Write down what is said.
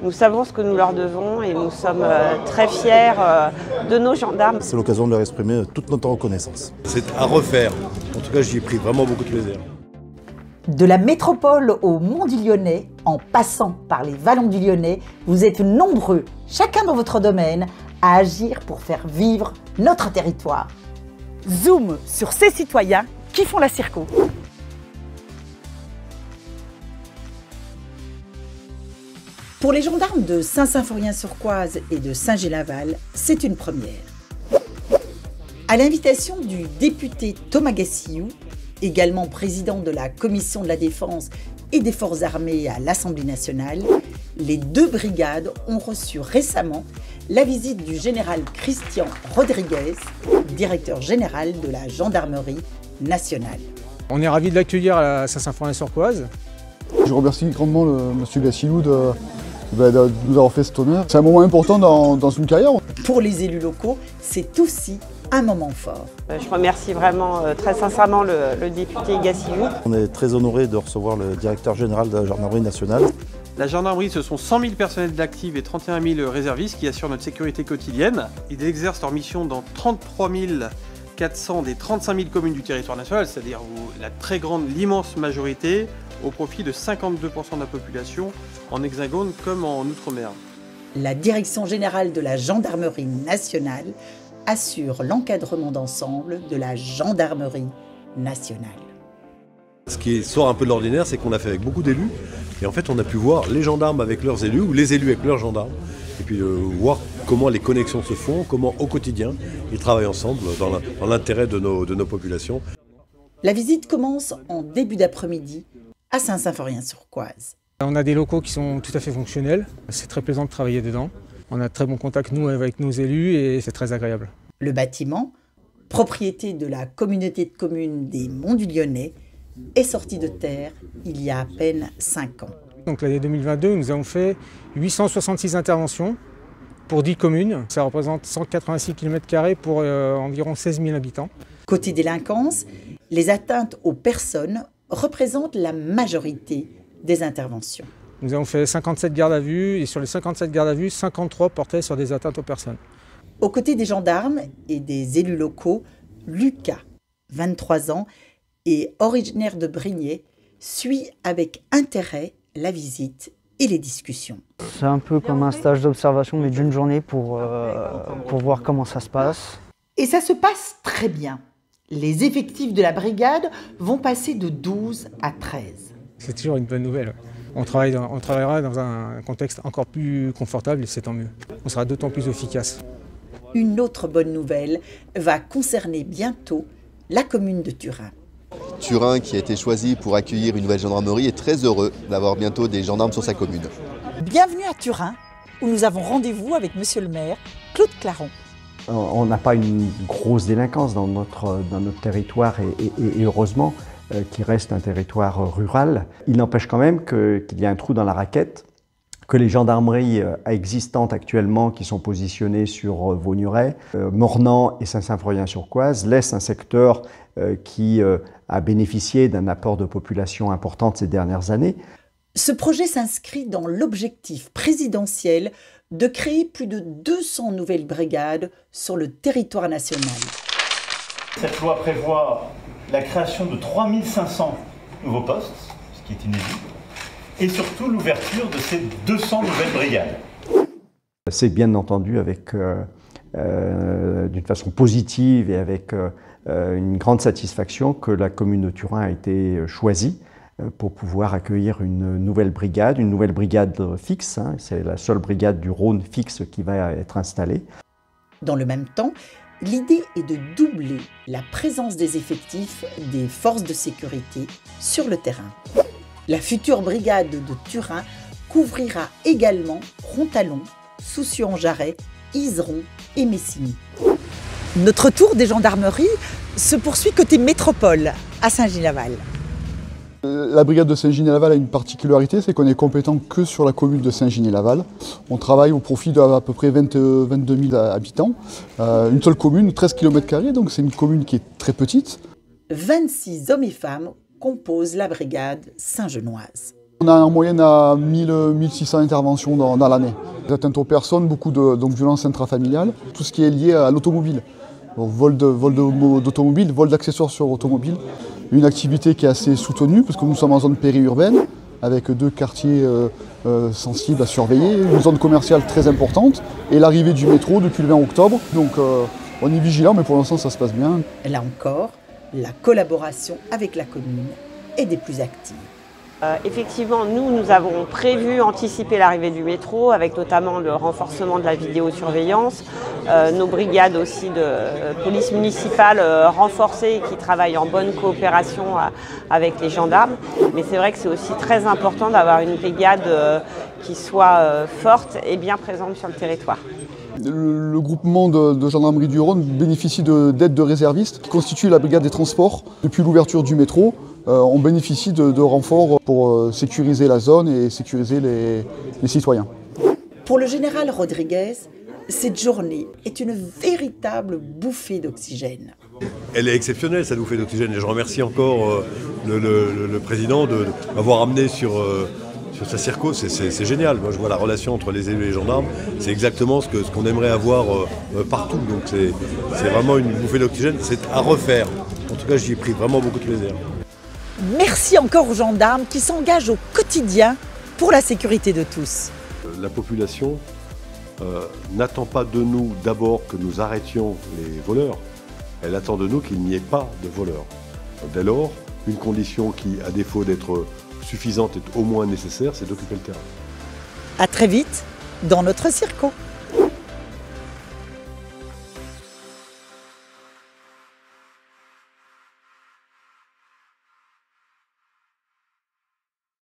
Nous savons ce que nous leur devons et nous sommes très fiers de nos gendarmes. C'est l'occasion de leur exprimer toute notre reconnaissance. C'est à refaire. En tout cas, j'y ai pris vraiment beaucoup de plaisir. De la métropole au Mont du Lyonnais, en passant par les vallons du Lyonnais, vous êtes nombreux, chacun dans votre domaine, à agir pour faire vivre notre territoire. Zoom sur ces citoyens qui font la circo. Pour les gendarmes de Saint-Symphorien-sur-Coise et de Saint-Gilles-Laval, c'est une première. À l'invitation du député Thomas Gassillou, également président de la Commission de la Défense et des Forces armées à l'Assemblée nationale, les deux brigades ont reçu récemment la visite du général Christian Rodriguez, directeur général de la Gendarmerie nationale. On est ravis de l'accueillir à Saint-Symphorien-sur-Coise. Je remercie grandement M. Gassillou de nous avoir fait cet honneur. C'est un moment important dans une carrière. Pour les élus locaux, c'est aussi un moment fort. Je remercie vraiment très sincèrement le député Gassillou. On est très honorés de recevoir le directeur général de la Gendarmerie nationale. La gendarmerie, ce sont 100 000 personnels d'actifs et 31 000 réservistes qui assurent notre sécurité quotidienne. Ils exercent leur mission dans 33 400 des 35 000 communes du territoire national, c'est-à-dire l'immense majorité, au profit de 52% de la population, en hexagone comme en outre-mer. La direction générale de la gendarmerie nationale assure l'encadrement d'ensemble de la gendarmerie nationale. Ce qui sort un peu de l'ordinaire, c'est qu'on a fait avec beaucoup d'élus. Et en fait, on a pu voir les gendarmes avec leurs élus ou les élus avec leurs gendarmes. Et puis voir comment les connexions se font, comment au quotidien, ils travaillent ensemble dans l'intérêt de nos populations. La visite commence en début d'après-midi à Saint-Symphorien-sur-Coise. On a des locaux qui sont tout à fait fonctionnels. C'est très plaisant de travailler dedans. On a de très bon contact, nous, avec nos élus et c'est très agréable. Le bâtiment, propriété de la communauté de communes des Monts du Lyonnais, est sorti de terre il y a à peine 5 ans. Donc l'année 2022, nous avons fait 866 interventions pour 10 communes. Ça représente 186 km² pour environ 16 000 habitants. Côté délinquance, les atteintes aux personnes représentent la majorité des interventions. Nous avons fait 57 gardes à vue et sur les 57 gardes à vue, 53 portaient sur des atteintes aux personnes. Aux côtés des gendarmes et des élus locaux, Lucas, 23 ans, et originaire de Brignais, suit avec intérêt la visite et les discussions. C'est un peu comme un stage d'observation, mais d'une journée pour voir comment ça se passe. Et ça se passe très bien. Les effectifs de la brigade vont passer de 12 à 13. C'est toujours une bonne nouvelle. On travaillera dans un contexte encore plus confortable et c'est tant mieux. On sera d'autant plus efficace. Une autre bonne nouvelle va concerner bientôt la commune de Turin. Turin, qui a été choisi pour accueillir une nouvelle gendarmerie, est très heureux d'avoir bientôt des gendarmes sur sa commune. Bienvenue à Turin, où nous avons rendez-vous avec monsieur le maire, Claude Claron. On n'a pas une grosse délinquance dans notre territoire et heureusement qui reste un territoire rural. Il n'empêche quand même qu'il y a un trou dans la raquette, que les gendarmeries existantes actuellement qui sont positionnées sur Vaugneray, Mornan et Saint-Symphorien-sur-Coise laissent un secteur qui a bénéficié d'un apport de population importante ces dernières années. Ce projet s'inscrit dans l'objectif présidentiel de créer plus de 200 nouvelles brigades sur le territoire national. Cette loi prévoit la création de 3500 nouveaux postes, ce qui est inédit, et surtout l'ouverture de ces 200 nouvelles brigades. C'est bien entendu avec d'une façon positive et avec une grande satisfaction que la commune de Turin a été choisie pour pouvoir accueillir une nouvelle brigade fixe. C'est la seule brigade du Rhône fixe qui va être installée. Dans le même temps, l'idée est de doubler la présence des effectifs des forces de sécurité sur le terrain. La future brigade de Turin couvrira également Rontalon, Soucy-en-Jarret, Izeron et Messigny. Notre tour des gendarmeries se poursuit côté métropole, à Saint-Gilles-Laval. La brigade de Saint-Gilles-Laval a une particularité, c'est qu'on est compétent que sur la commune de Saint-Gilles-Laval. On travaille au profit d'à peu près 22 000 habitants. Une seule commune, 13 km², donc c'est une commune qui est très petite. 26 hommes et femmes composent la brigade saint-genoise. On a en moyenne à 1600 interventions dans l'année. Des atteintes aux personnes, beaucoup de violences intrafamiliales, tout ce qui est lié à l'automobile. Vol d'automobile, vol d'accessoires sur automobile. Une activité qui est assez soutenue parce que nous sommes en zone périurbaine avec 2 quartiers sensibles à surveiller, une zone commerciale très importante et l'arrivée du métro depuis le 20 octobre. Donc on est vigilant mais pour l'instant ça se passe bien. Là encore, la collaboration avec la commune est des plus actives. Effectivement, nous avons prévu anticiper l'arrivée du métro avec notamment le renforcement de la vidéosurveillance, nos brigades aussi de police municipale renforcées qui travaillent en bonne coopération avec les gendarmes. Mais c'est vrai que c'est aussi très important d'avoir une brigade qui soit forte et bien présente sur le territoire. Le groupement de gendarmerie du Rhône bénéficie d'aide de réservistes qui constituent la brigade des transports. Depuis l'ouverture du métro, on bénéficie de renforts pour sécuriser la zone et sécuriser les citoyens. Pour le général Rodriguez, cette journée est une véritable bouffée d'oxygène. Elle est exceptionnelle, cette bouffée d'oxygène. Et je remercie encore le président de m'avoir amené sur sa circo. C'est génial. Moi, je vois la relation entre les élus et les gendarmes. C'est exactement ce qu'on aimerait avoir partout. Donc c'est vraiment une bouffée d'oxygène. C'est à refaire. En tout cas, j'y ai pris vraiment beaucoup de plaisir. Merci encore aux gendarmes qui s'engagent au quotidien pour la sécurité de tous. La population n'attend pas de nous d'abord que nous arrêtions les voleurs. Elle attend de nous qu'il n'y ait pas de voleurs. Dès lors, une condition qui, à défaut d'être suffisante, est au moins nécessaire, c'est d'occuper le terrain. À très vite dans notre circo.